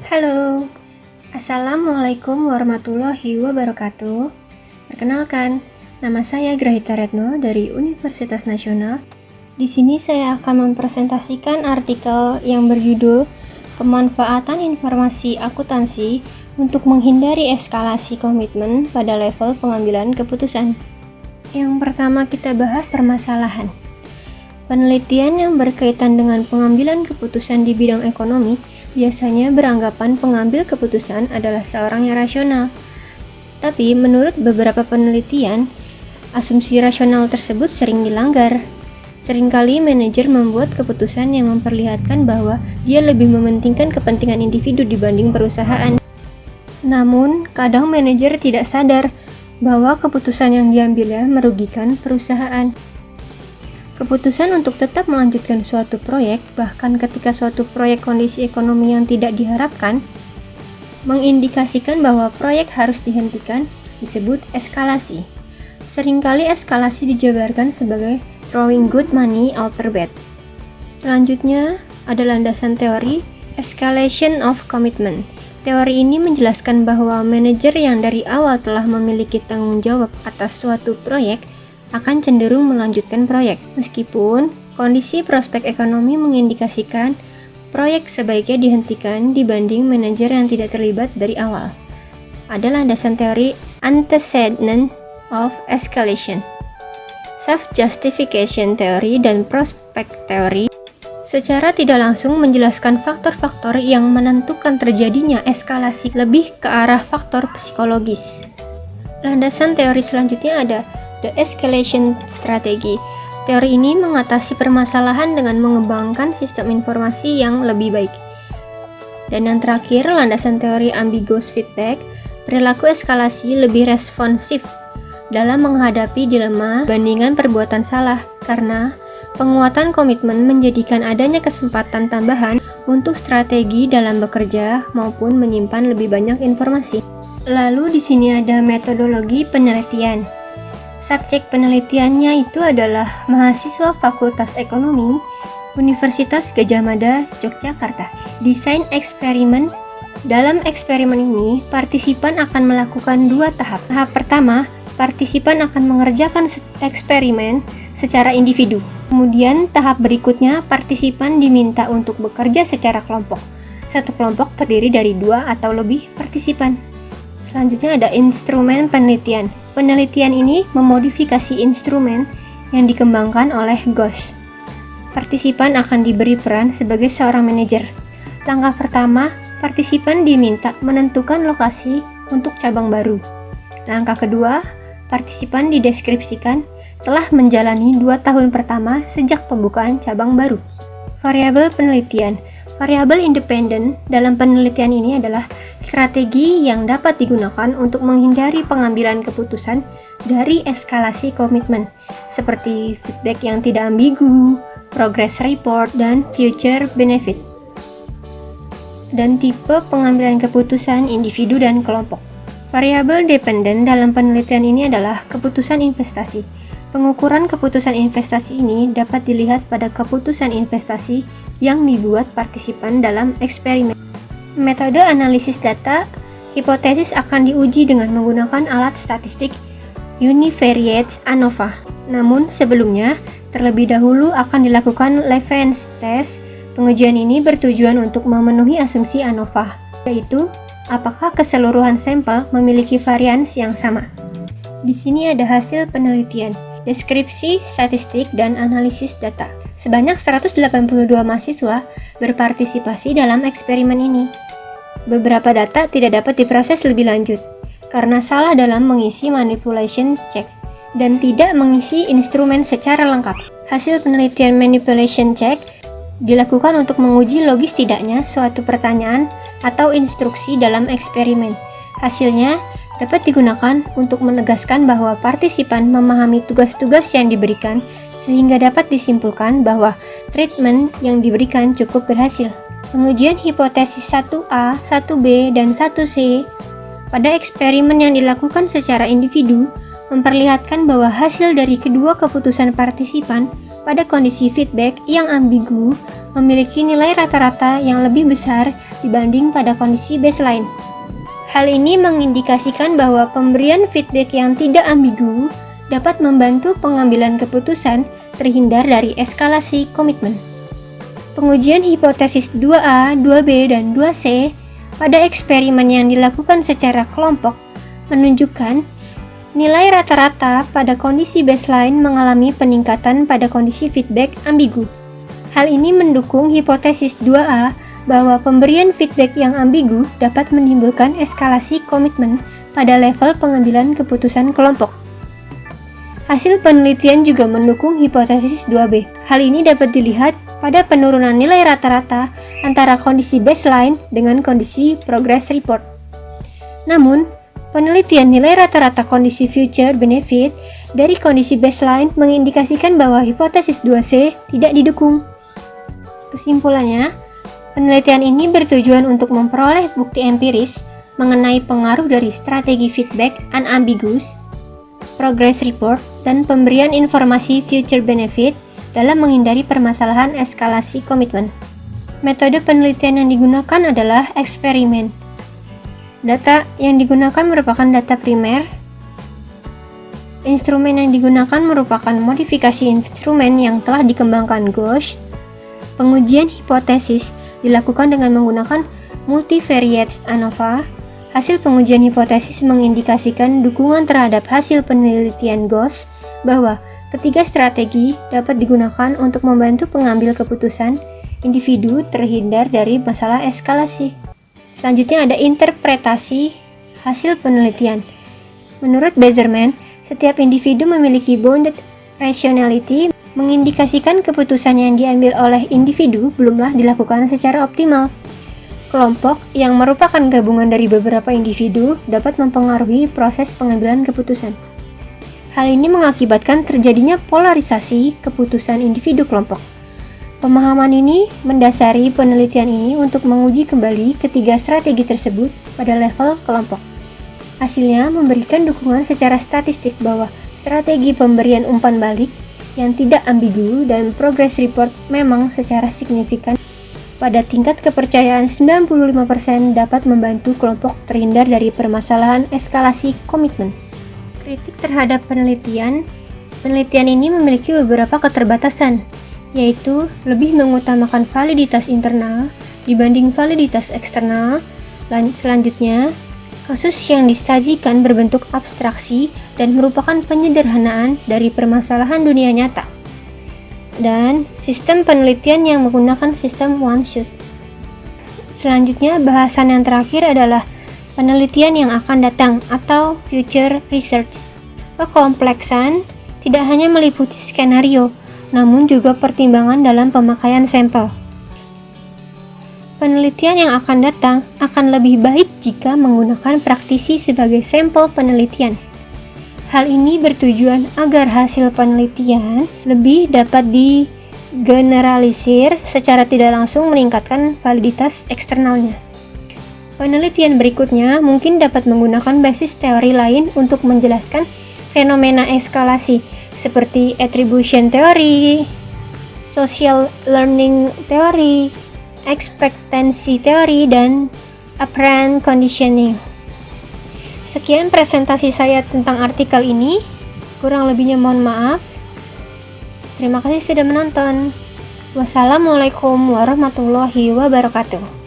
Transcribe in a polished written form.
Halo, Assalamualaikum warahmatullahi wabarakatuh. Perkenalkan, nama saya Grahita Retno dari Universitas Nasional. Di sini saya akan mempresentasikan artikel yang berjudul Pemanfaatan Informasi Akuntansi untuk menghindari eskalasi komitmen pada level pengambilan keputusan. Yang pertama kita bahas permasalahan. Penelitian yang berkaitan dengan pengambilan keputusan di bidang ekonomi biasanya beranggapan pengambil keputusan adalah seorang yang rasional. Tapi menurut beberapa penelitian, asumsi rasional tersebut sering dilanggar. Seringkali manajer membuat keputusan yang memperlihatkan bahwa dia lebih mementingkan kepentingan individu dibanding perusahaan. Namun, kadang manajer tidak sadar bahwa keputusan yang diambilnya merugikan perusahaan. Keputusan untuk tetap melanjutkan suatu proyek, bahkan ketika suatu proyek kondisi ekonomi yang tidak diharapkan, mengindikasikan bahwa proyek harus dihentikan, disebut eskalasi. Seringkali eskalasi dijabarkan sebagai throwing good money after bad. Selanjutnya ada landasan teori escalation of commitment. Teori ini menjelaskan bahwa manajer yang dari awal telah memiliki tanggung jawab atas suatu proyek akan cenderung melanjutkan proyek, meskipun kondisi prospek ekonomi mengindikasikan proyek sebaiknya dihentikan dibanding manajer yang tidak terlibat dari awal. Ada landasan teori antecedent of escalation, self-justification teori, dan prospek teori secara tidak langsung menjelaskan faktor-faktor yang menentukan terjadinya eskalasi lebih ke arah faktor psikologis. Landasan teori selanjutnya ada The Escalation Strategy. Teori ini mengatasi permasalahan dengan mengembangkan sistem informasi yang lebih baik. Dan yang terakhir, landasan teori Ambiguous Feedback. Perilaku eskalasi lebih responsif dalam menghadapi dilema bandingan perbuatan salah, karena penguatan komitmen menjadikan adanya kesempatan tambahan untuk strategi dalam bekerja maupun menyimpan lebih banyak informasi. Lalu di sini ada metodologi penelitian. Subjek penelitiannya itu adalah mahasiswa Fakultas Ekonomi Universitas Gadjah Mada, Yogyakarta. Desain eksperimen. Dalam eksperimen ini, partisipan akan melakukan 2 tahap. Tahap pertama, partisipan akan mengerjakan eksperimen secara individu. Kemudian tahap berikutnya, partisipan diminta untuk bekerja secara kelompok. Satu kelompok terdiri dari 2 atau lebih partisipan. Selanjutnya ada instrumen penelitian. Penelitian ini memodifikasi instrumen yang dikembangkan oleh Ghosh. Partisipan akan diberi peran sebagai seorang manajer. Langkah pertama, partisipan diminta menentukan lokasi untuk cabang baru. Langkah kedua, partisipan dideskripsikan telah menjalani 2 tahun pertama sejak pembukaan cabang baru. Variabel penelitian. Variabel independen dalam penelitian ini adalah strategi yang dapat digunakan untuk menghindari pengambilan keputusan dari eskalasi komitmen, seperti feedback yang tidak ambigu, progress report, dan future benefit. Dan tipe pengambilan keputusan individu dan kelompok. Variabel dependen dalam penelitian ini adalah keputusan investasi. Pengukuran keputusan investasi ini dapat dilihat pada keputusan investasi yang dibuat partisipan dalam eksperimen. Metode analisis data, hipotesis akan diuji dengan menggunakan alat statistik univariate ANOVA. Namun sebelumnya, terlebih dahulu akan dilakukan Levens test. Pengujian ini bertujuan untuk memenuhi asumsi ANOVA, yaitu apakah keseluruhan sampel memiliki varians yang sama. Di sini ada hasil penelitian, deskripsi, statistik, dan analisis data. Sebanyak 182 mahasiswa berpartisipasi dalam eksperimen ini. Beberapa data tidak dapat diproses lebih lanjut karena salah dalam mengisi manipulation check dan tidak mengisi instrumen secara lengkap. Hasil penelitian manipulation check dilakukan untuk menguji logis tidaknya suatu pertanyaan atau instruksi dalam eksperimen. Hasilnya dapat digunakan untuk menegaskan bahwa partisipan memahami tugas-tugas yang diberikan sehingga dapat disimpulkan bahwa treatment yang diberikan cukup berhasil. Pengujian hipotesis 1A, 1B, dan 1C pada eksperimen yang dilakukan secara individu memperlihatkan bahwa hasil dari kedua keputusan partisipan pada kondisi feedback yang ambigu memiliki nilai rata-rata yang lebih besar dibanding pada kondisi baseline. Hal ini mengindikasikan bahwa pemberian feedback yang tidak ambigu dapat membantu pengambilan keputusan terhindar dari eskalasi komitmen. Pengujian hipotesis 2A, 2B, dan 2C pada eksperimen yang dilakukan secara kelompok menunjukkan nilai rata-rata pada kondisi baseline mengalami peningkatan pada kondisi feedback ambigu. Hal ini mendukung hipotesis 2A bahwa pemberian feedback yang ambigu dapat menimbulkan eskalasi komitmen pada level pengambilan keputusan kelompok. Hasil penelitian juga mendukung hipotesis 2B. Hal ini dapat dilihat pada penurunan nilai rata-rata antara kondisi baseline dengan kondisi progress report. Namun, penelitian nilai rata-rata kondisi future benefit dari kondisi baseline mengindikasikan bahwa hipotesis 2C tidak didukung. Kesimpulannya, penelitian ini bertujuan untuk memperoleh bukti empiris mengenai pengaruh dari strategi feedback unambiguous, progress report, dan pemberian informasi future benefit dalam menghindari permasalahan eskalasi komitmen. Metode penelitian yang digunakan adalah eksperimen. Data yang digunakan merupakan data primer. Instrumen yang digunakan merupakan modifikasi instrumen yang telah dikembangkan Gauss. Pengujian hipotesis dilakukan dengan menggunakan multivariate ANOVA. Hasil pengujian hipotesis mengindikasikan dukungan terhadap hasil penelitian Gauss bahwa ketiga strategi dapat digunakan untuk membantu pengambil keputusan individu terhindar dari masalah eskalasi. Selanjutnya ada interpretasi hasil penelitian. Menurut Bazerman, setiap individu memiliki bounded rationality, mengindikasikan keputusan yang diambil oleh individu belumlah dilakukan secara optimal. Kelompok yang merupakan gabungan dari beberapa individu dapat mempengaruhi proses pengambilan keputusan. Hal ini mengakibatkan terjadinya polarisasi keputusan individu kelompok. Pemahaman ini mendasari penelitian ini untuk menguji kembali ketiga strategi tersebut pada level kelompok. Hasilnya memberikan dukungan secara statistik bahwa strategi pemberian umpan balik yang tidak ambigu dan progress report memang secara signifikan pada tingkat kepercayaan 95% dapat membantu kelompok terhindar dari permasalahan eskalasi komitmen. Kritik terhadap penelitian ini memiliki beberapa keterbatasan, yaitu lebih mengutamakan validitas internal dibanding validitas eksternal. Selanjutnya, kasus yang disajikan berbentuk abstraksi dan merupakan penyederhanaan dari permasalahan dunia nyata. Dan sistem penelitian yang menggunakan sistem one shot. Selanjutnya, bahasan yang terakhir adalah penelitian yang akan datang atau future research. Kekompleksan tidak hanya meliputi skenario, namun juga pertimbangan dalam pemakaian sampel. Penelitian yang akan datang akan lebih baik jika menggunakan praktisi sebagai sampel penelitian. Hal ini bertujuan agar hasil penelitian lebih dapat digeneralisir secara tidak langsung meningkatkan validitas eksternalnya. Penelitian berikutnya mungkin dapat menggunakan basis teori lain untuk menjelaskan fenomena eskalasi seperti attribution theory, social learning theory, expectancy theory, dan apparent conditioning. Sekian presentasi saya tentang artikel ini. Kurang lebihnya mohon maaf. Terima kasih sudah menonton. Wassalamualaikum warahmatullahi wabarakatuh.